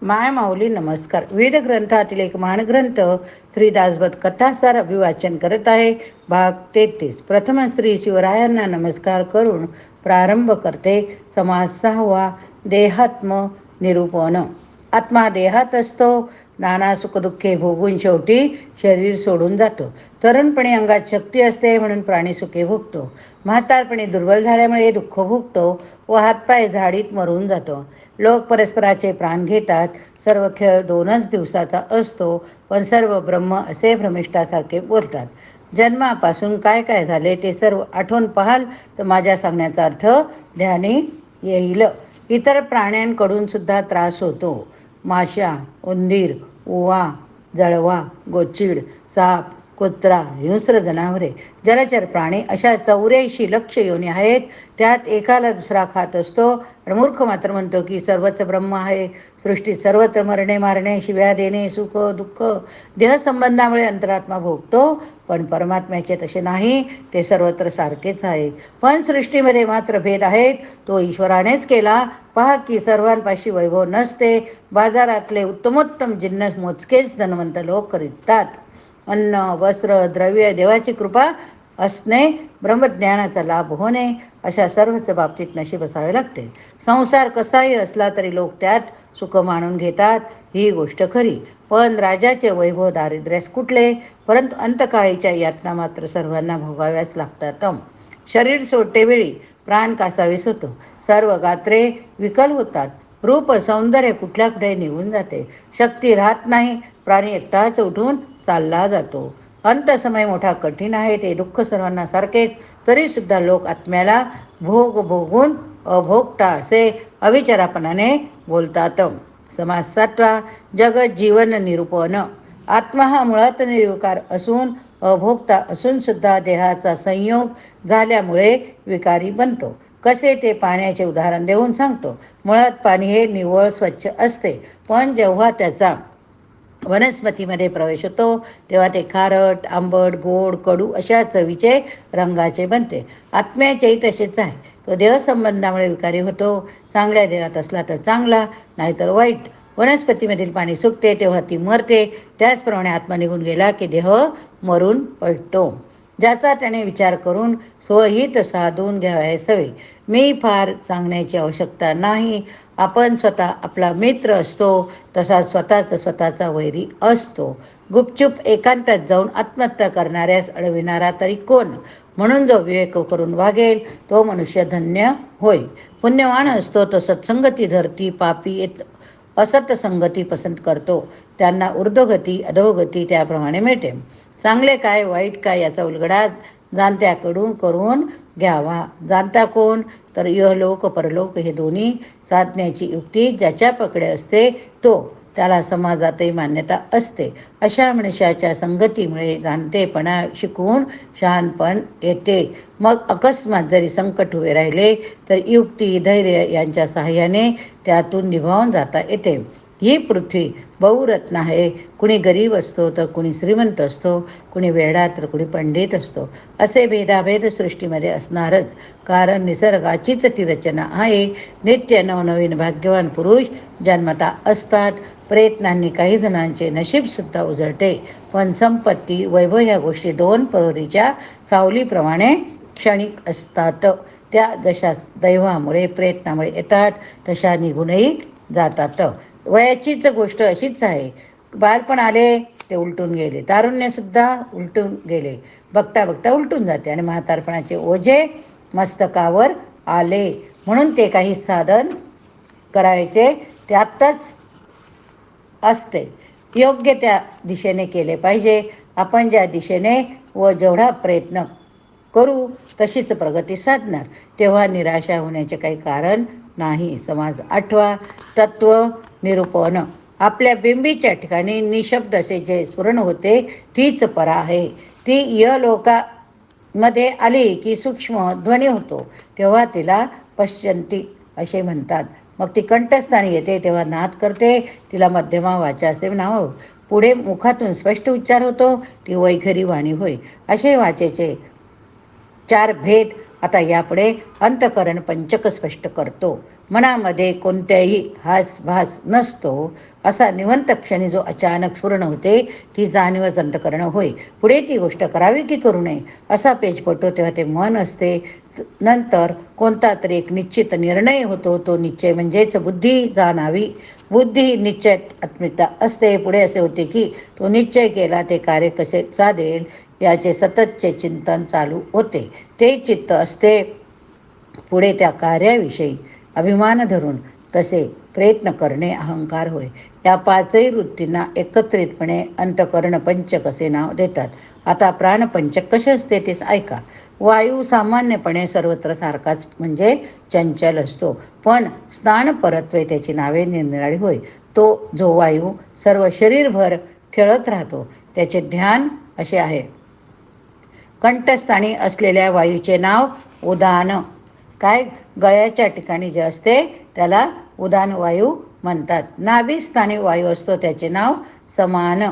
माय माऊली नमस्कार. विविध ग्रंथातील एक महान ग्रंथ श्री दासबोध कथासार अभिवाचन करत आहे. भाग 33. प्रथम श्री शिवरायांना नमस्कार करून प्रारंभ करते. समास 6वा. देहात्म निरूपण. आत्मा देहात असतो. नाना सुखदुःखे भोगून शेवटी शरीर सोडून जातो. तरुणपणी अंगात शक्ती असते म्हणून प्राणी सुखे भोगतो. म्हातारपणी दुर्बल झाल्यामुळे दुःख भोगतो व हातपाय झाडीत मरून जातो. लोक परस्पराचे प्राण घेतात. सर्व खेळ 2च दिवसाचा असतो, पण सर्व ब्रह्म असे भ्रमिष्ठासारखे बोलतात. जन्मापासून काय काय झाले ते सर्व आठवण पाहाल तर माझ्या सांगण्याचा अर्थ ध्यानी येईल. इतर प्राण्यांकडून सुद्धा त्रास होतो. माशा, उंदीर, उवा, जळवा, गोचिड, साप, कुत्रा, हिंस्र जनावरे, जलचर प्राणी अशा 84 लक्ष योनी आहेत. त्यात एकाला दुसरा खात असतो आणि मूर्ख मात्र म्हणतो की सर्वच ब्रह्म आहे. सृष्टीत सर्वत्र मरणे मारणे, शिव्या देणे, सुख दुःख देहसंबंधामुळे अंतरात्मा भोगतो, पण परमात्म्याचे तसे नाही. ते सर्वत्र सारखेच आहे. पण सृष्टीमध्ये मात्र भेद आहेत. तो ईश्वरानेच केला. पहा की सर्वांपाशी वैभव नसते. बाजारातले उत्तमोत्तम जिन्नस मोजकेच धनवंत लोक खरीदतात. अन्न, वस्त्र, द्रव्य, देवाची कृपा असणे, ब्रह्मज्ञानाचा लाभ होणे अशा सर्वच बाबतीत नशीब असावे लागते. संसार कसाही असला तरी लोक त्यात सुख मानून घेतात, ही गोष्ट खरी. पण राजाचे वैभव दारिद्र्यास कुठले? परंतु अंतकाळीच्या यातना मात्र सर्वांना भोगाव्याच लागतात. शरीर सोडतेवेळी प्राण कासावीस होतो. सर्व गात्रे विकल होतात. रूप सौंदर्य कुठल्या कुठे निघून जाते. शक्ती राहत नाही. प्राणी एकटाच उठून चालला जातो. अंतसमय मोठा कठीण आहे. ते दुःख सर्वांना सारखेच. तरीसुद्धा लोक आत्म्याला भोग भोगून अभोगता असे अविचारापणाने बोलतात. समास 7वा. जगत जीवन निरूपण. आत्मा हा मुळात निर्विकार असून अभोगता असून सुद्धा देहाचा संयोग झाल्यामुळे विकारी बनतो. कसे ते पाण्याचे उदाहरण देऊन सांगतो. मुळात पाणी हे निव्वळ स्वच्छ असते, पण जेव्हा त्याचा वनस्पतीमध्ये प्रवेश होतो तेव्हा ते खारट, आंबट, गोड, कडू अशा चवीचे रंगाचे बनते. आत्म्याचेही तसेच आहे. तो देहसंबंधामुळे विकारी होतो. चांगल्या देहात असला तर चांगला, नाहीतर वाईट. वनस्पतीमधील पाणी सुकते तेव्हा ती मरते. त्याचप्रमाणे आत्मा निघून गेला की देह मरून पडतो. ज्याचा त्याने विचार करून स्वहित साधून घ्यावयास हवे. मी फार सांगण्याची आवश्यकता नाही. आपण स्वतः आपला मित्र असतो, तसा स्वतःचा वैरी असतो. गुपचूप एकांतात जाऊन आत्महत्या करणाऱ्यास अडविणारा तरी कोण? म्हणून जो विवेक करून वागेल तो मनुष्य धन्य होय. पुण्यवान असतो तो सत्संगती धरती, पापी असत संगती पसंत करतो. त्यांना ऊर्ध्वगती अधोगती त्याप्रमाणे मिळते. चांगले काय वाईट काय याचा उलगडा जाणत्याकडून करून घ्यावा. जाणता कोण? तर इहलोक परलोक हे दोन्ही साधण्याची युक्ती ज्याच्या पकडे असते तो, त्याला समाजातही मान्यता असते. अशा मनुष्याच्या संगतीमुळे जाणतेपणा शिकवून शहाणपण येते. मग अकस्मात जरी संकट उभे राहिले तर युक्ती धैर्य यांच्या सहाय्याने त्यातून निभावून जाता येते. ही पृथ्वी बहुरत्न आहे. कुणी गरीब असतो तर कुणी श्रीमंत असतो, कुणी वेडा तर कुणी पंडित असतो. असे भेदाभेद सृष्टीमध्ये असणारच, कारण निसर्गाचीच ती रचना आहे. नित्य नवनवीन भाग्यवान पुरुष जन्मता असतात. प्रयत्नांनी काही जणांचे नशीबसुद्धा उजळते, पण संपत्ती वैभव ह्या गोष्टी 2 प्रहरीच्या सावलीप्रमाणे क्षणिक असतात. त्या जशा दैवामुळे प्रयत्नामुळे येतात तशा निघूनही जातात. वयाचीच गोष्ट अशीच आहे. बालपण आले ते उलटून गेले, तारुण्यसुद्धा उलटून गेले, बघता बघता उलटून जाते आणि म्हातारपणाचे ओझे मस्तकावर आले. म्हणून ते काही साधन करायचे त्यातच असते. योग्य त्या दिशेने केले पाहिजे. आपण ज्या दिशेने व जेवढा प्रयत्न करू तशीच प्रगती साधणार. तेव्हा निराशा होण्याचे काही कारण नाही. समास 8वा. तत्व निरूपण. आपल्या बिंबीच्या ठिकाणी निशब्द असे जे स्फुरण होते तीच परा आहे. ती इहलोकामध्ये आली की सूक्ष्म ध्वनी होतो तेव्हा तिला पश्यंती असे म्हणतात. मग ती कंठस्थानी येते तेव्हा नाद करते, तिला मध्यमा वाचा असे नाव. पुढे मुखातून स्पष्ट उच्चार होतो, ती वैखरी वाणी होय. असे वाचेचे 4 भेद आता यापुढे अंतःकरण पंचक स्पष्ट करतो. मनामध्ये कोणत्याही हासभास नसतो असा निवंत क्षणी जो अचानक स्फुरण होते ती जाणीवच अंतःकरण होय. पुढे ती गोष्ट करावी की करू नये असा पेच पडतो तेव्हा ते मन असते. नंतर कोणता तरी एक निश्चित निर्णय होतो. तो निश्चय म्हणजेच बुद्धी जाणावी. बुद्धी निश्चय आत्मिकता असते. पुढे असे होते की तो निश्चय केला ते कार्य कसे साधेल याचे सततचे चिंतन चालू होते. ते चित्त असते पुढे त्या कार्याविषयी अभिमान धरून तसे प्रयत्न करणे अहंकार होय. या पाचही वृत्तींना एकत्रितपणे अंतःकरण पंचक असे नाव देतात. आता प्राणपंचक कसे असते तेच ऐका. वायू सामान्यपणे सर्वत्र सारखाच म्हणजे चंचल असतो, पण स्थानपरत्वे त्याची नावे निरनिराळी होय. तो जो वायू सर्व शरीरभर खेळत राहतो त्याचे ध्यान असे आहे. कंठस्थानी असलेल्या वायूचे नाव उदान. काय गळ्याच्या ठिकाणी जे असते त्याला उदान वायू म्हणतात. नाभिस्थानी वायू असतो त्याचे नाव समान.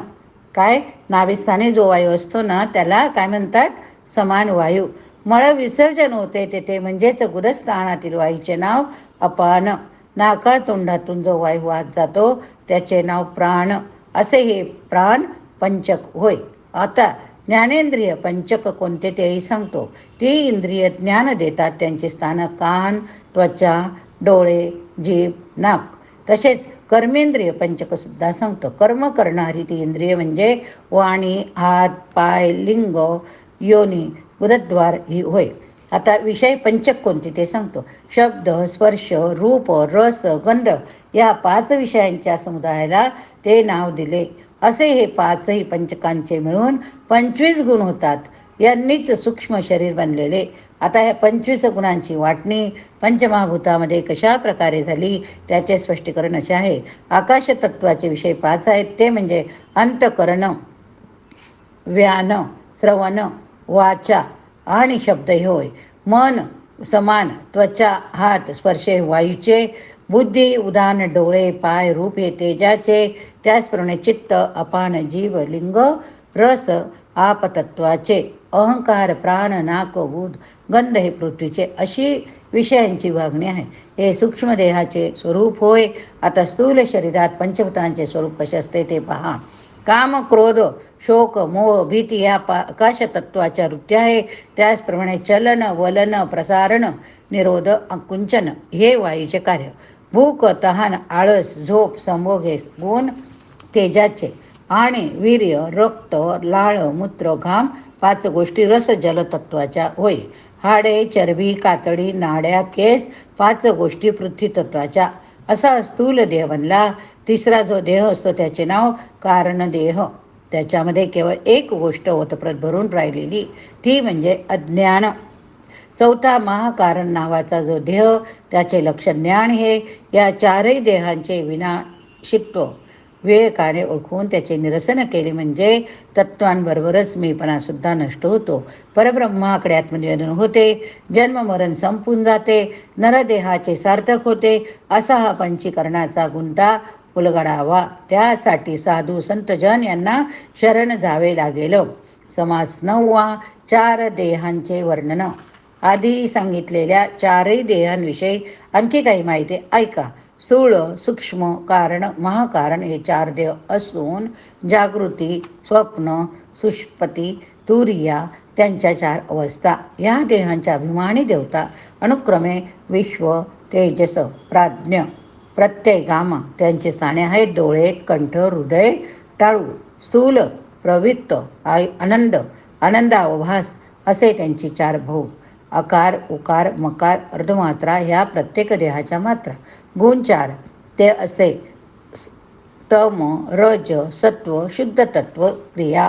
काय नाभिस्थानी जो वायू असतो ना त्याला काय म्हणतात? समान वायू. मळ विसर्जन होते तेथे म्हणजेच गुदस्थानातील वायूचे नाव अपान. नाकातोंडातून जो वायू वाहत जातो त्याचे नाव प्राण. असे हे प्राण पंचक होय. आता ज्ञानेंद्रिय पंचक कोणते तेही सांगतो. ती इंद्रिय ज्ञान देतात. त्यांचे स्थान कान, त्वचा, डोळे, जीभ, नाक. तसेच कर्मेंद्रिय पंचक सुद्धा सांगतो. कर्म करणारी ती इंद्रिय म्हणजे वाणी, हात, पाय, लिंग, योनी, गुदद्वार ही होय. आता विषय पंचक कोणते ते सांगतो. शब्द, स्पर्श, रूप, रस, गंध या 5 विषयांच्या समुदायाला ते नाव दिले. असे हे 5ही पंचकांचे मिळून 25 गुण होतात. यांनीच सूक्ष्म शरीर बनलेले. आता ह्या 25 गुणांची वाटणी पंचमहाभूतामध्ये कशा प्रकारे झाली त्याचे स्पष्टीकरण असे आहे. आकाश तत्वाचे विषय 5 आहेत. ते म्हणजे अंतःकरण, व्यान, श्रवण, वाचा आणि शब्द हे होय. मन समान, त्वचा, हात, स्पर्श वायूचे, बुद्धी, उदान, डोळे, पाय, रूप हे तेजाचे, त्याचप्रमाणे चित्त, अपान, जीव, लिंग, रस आपतत्वाचे, अहंकार, प्राण, नाक, गुद, गंध हे पृथ्वीचे. अशी विषयांची विभागणी आहे. हे सूक्ष्मदेहाचे स्वरूप होय. आता स्थूल शरीरात पंचभूतांचे स्वरूप कसे असते ते पहा. काम, क्रोध, शोक, मोह, भीती या आकाशतत्वाच्या वृत्ती आहे. त्याचप्रमाणे चलन, वलन, प्रसारण, निरोध, आकुंचन हे वायूचे कार्य. भूक, तहान, आळस, झोप, संभोग हे गुण तेजाचे. आणि वीर्य, रक्त, लाळ, मूत्र, घाम 5 गोष्टी रस जलतत्वाच्या होय. हाडे, चरबी, कातडी, नाड्या, केस 5 गोष्टी पृथ्वी तत्वाच्या. असा स्थूल देह बनला. तिसरा जो देह असतो त्याचे नाव कारणदेह. त्याच्यामध्ये केवळ एक गोष्ट ओतप्रत भरून राहिलेली ती म्हणजे अज्ञान. चौथा महाकारण नावाचा जो देह त्याचे लक्षण ज्ञान हे. या 4ही देहांचे विनाशित्व विवेकाने ओळखून त्याचे निरसन केले म्हणजे तत्वांबरोबरच मीपणासुद्धा नष्ट होतो. परब्रह्माकडे आत्मनिवेदन होते. जन्म मरण संपून जाते. नरदेहाचे सार्थक होते. असा हा पंचीकरणाचा गुंता उलगडावा. त्यासाठी साधू संतजन यांना शरण जावे लागेल. समास 9वा. 4 देहांचे वर्णन. आधी सांगितलेल्या 4ही देहांविषयी आणखी काही माहिती ऐका. स्थूळ, सूक्ष्म, कारण, महाकारण हे 4 देह असून जागृती, स्वप्न, सुषुप्ती, तुरिया त्यांच्या 4 अवस्था. या देहांच्या अभिमानी देवता अनुक्रमे विश्व, तेजस, प्राज्ञ, प्रत्यय, गामा त्यांची स्थाने आहेत. डोळे, कंठ, हृदय, टाळू, स्थूल, प्रवृत्त, आनंद, आनंदावभास असे त्यांची 4 भोग. अकार, उकार, मकार, अर्धमात्रा ह्या प्रत्येक देहाच्या मात्रा. गुण 4 ते असे तम, रज, सत्व, शुद्ध तत्व, क्रिया,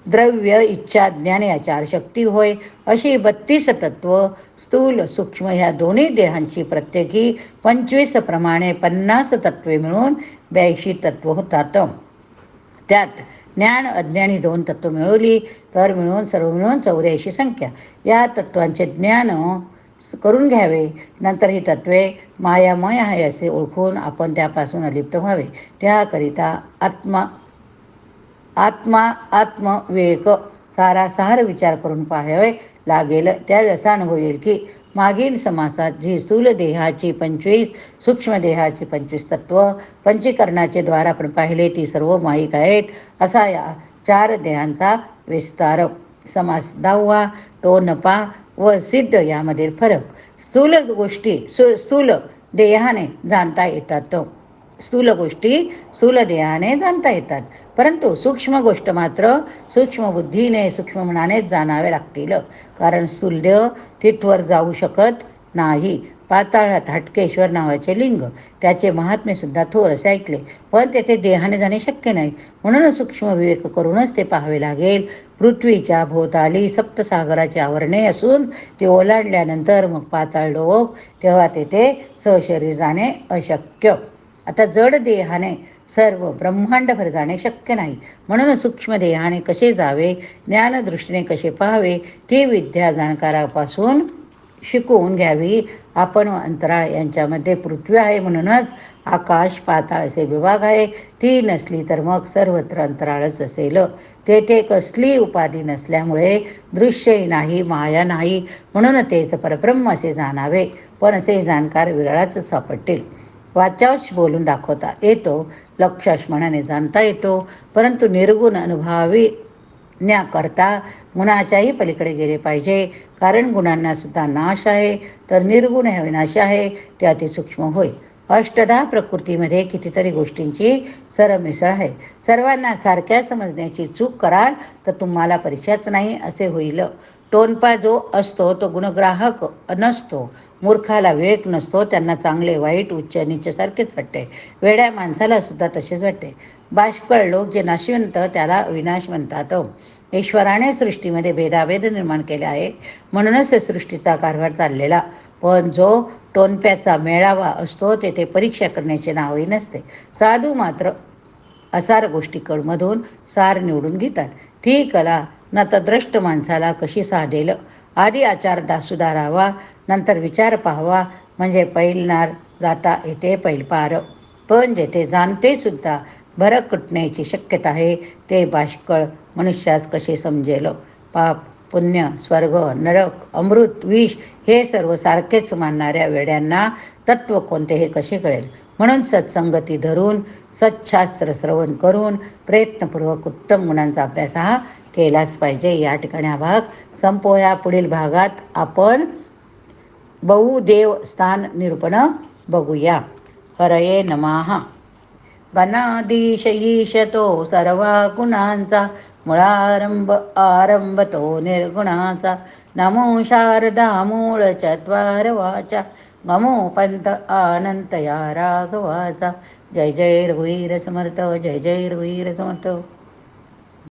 द्रव्य, इच्छा, ज्ञान या 4 शक्ती होय. अशी 32 तत्व स्थूल सूक्ष्म ह्या दोन्ही देहांची प्रत्येकी 25 प्रमाणे 50 तत्वे मिळून 82 तत्व होतात. त्यात ज्ञान अज्ञानी 2 तत्व मिळवली तर सर्व मिळून 84 संख्या. या तत्वांचे ज्ञान करून घ्यावे. नंतर ही तत्वे मायामय आहे असे ओळखून आपण त्यापासून अलिप्त व्हावे. त्याकरिता आत्मविवेक सारासार विचार करून पाहावे लागेल. त्यावेळी असा अनुभव येईल की मागील समासात जी स्थूल देहाची 25, सूक्ष्म देहाची 25 तत्व पंचीकरणाचे द्वार आपण पाहिले ती सर्व माईक आहेत. असा या 4 देहांचा विस्तार. समास 10वा टोनपा व सिद्ध यामधील फरक. स्थूल गोष्टी स्थूल देहाने जाणता येतात. स्थूल गोष्टी स्थूल देहाने जाणता येतात, परंतु सूक्ष्म गोष्ट मात्र सूक्ष्म बुद्धीने सूक्ष्म मनानेच जाणावे लागतील. कारण स्थूल देह तिथवर जाऊ शकत नाही. पाताळात हटकेश्वर नावाचे लिंग, त्याचे महात्म्य सुद्धा थोरसे ऐकले, पण तेथे देहाने जाणे शक्य नाही. म्हणून सूक्ष्म विवेक करूनच ते पाहावे लागेल. पृथ्वीच्या भोवताली सप्तसागराची आवरणे असून ती ओलांडल्यानंतर मग पाताळ लोक, तेव्हा तेथे सशरीर जाणे अशक्य. आता जड देहाने सर्व ब्रह्मांडभर जाणे शक्य नाही. म्हणून सूक्ष्म देहाने कसे जावे, ज्ञानदृष्टीने कसे पाहावे, ती विद्या जाणकारापासून शिकवून घ्यावी. आपण व अंतराळ यांच्यामध्ये पृथ्वी आहे, म्हणूनच आकाश पाताळ असे विभाग आहे. ती नसली तर मग सर्वत्र अंतराळच असेल. तेथे कसली उपाधी नसल्यामुळे दृश्यही नाही, माया नाही, म्हणून तेच परब्रह्म असे जाणावे. पण असे जाणकार विरळाच सापडतील. वाचांश बोलून दाखवता येतो, लक्षाश मनाने जाणता येतो, परंतु निर्गुण अनुभविण्याकरता गुणाच्याही पलीकडे गेले पाहिजे. कारण गुणांना सुद्धा नाश आहे, तर निर्गुण हे विनाश आहे, ते अतिसूक्ष्म होय. अष्टधा प्रकृतीमध्ये कितीतरी गोष्टींची सरमिसळ आहे. सर्वांना सारख्या समजण्याची चूक कराल तर तुम्हाला परीक्षाच नाही असे होईल. टोनपा जो असतो तो गुणग्राहक नसतो. मूर्खाला विवेक नसतो, त्यांना चांगले वाईट उच्च नीच सारखेच वाटते. वेड्या माणसाला सुद्धा तसेच वाटते. बाष्कळ लोक जे नाशवंत त्याला विनाश म्हणतात. ईश्वराने सृष्टीमध्ये भेदाभेद निर्माण केले आहे, म्हणूनच सृष्टीचा कारभार चाललेला. पण जो टोनप्याचा मेळावा असतो तेथे परीक्षा करण्याचे नावही नसते. साधू मात्र असार गोष्टीकडमधून सार निवडून घेतात. ती कला नतद्रष्ट माणसाला कशी साधेल. आधी आचार सुधारावा, नंतर विचार पाहावा, म्हणजे पैलणार जाता येते पैलपार. पण जेथे जाणते सुद्धा भरकटण्याची शक्यता आहे, ते बाष्कळ मनुष्यास कसे समजेल. पाप पुण्य, स्वर्ग नरक, अमृत विष हे सर्व सारखेच मानणाऱ्या वेड्यांना तत्व कोणते हे कसे कळेल. म्हणून सत्संगती धरून सच्छास्त्र श्रवण करून प्रयत्नपूर्वक उत्तम गुणांचा अभ्यास हा केलाच पाहिजे. या ठिकाणी हा भाग संपवूया. पुढील भागात आपण बहुदेव स्थान निरूपण बघूया. हरये नमः. गणाधीश ईश तो सर्वा गुणांचा, मुळारंभ आरंभ तो निर्गुणाचा. नमो शारदा मूळ चत्वार वाचा, गमो पंथ अनंत या राघवाचा. जय जय रघुवीर समर्थ, जय जय रघुवीर समर्थ.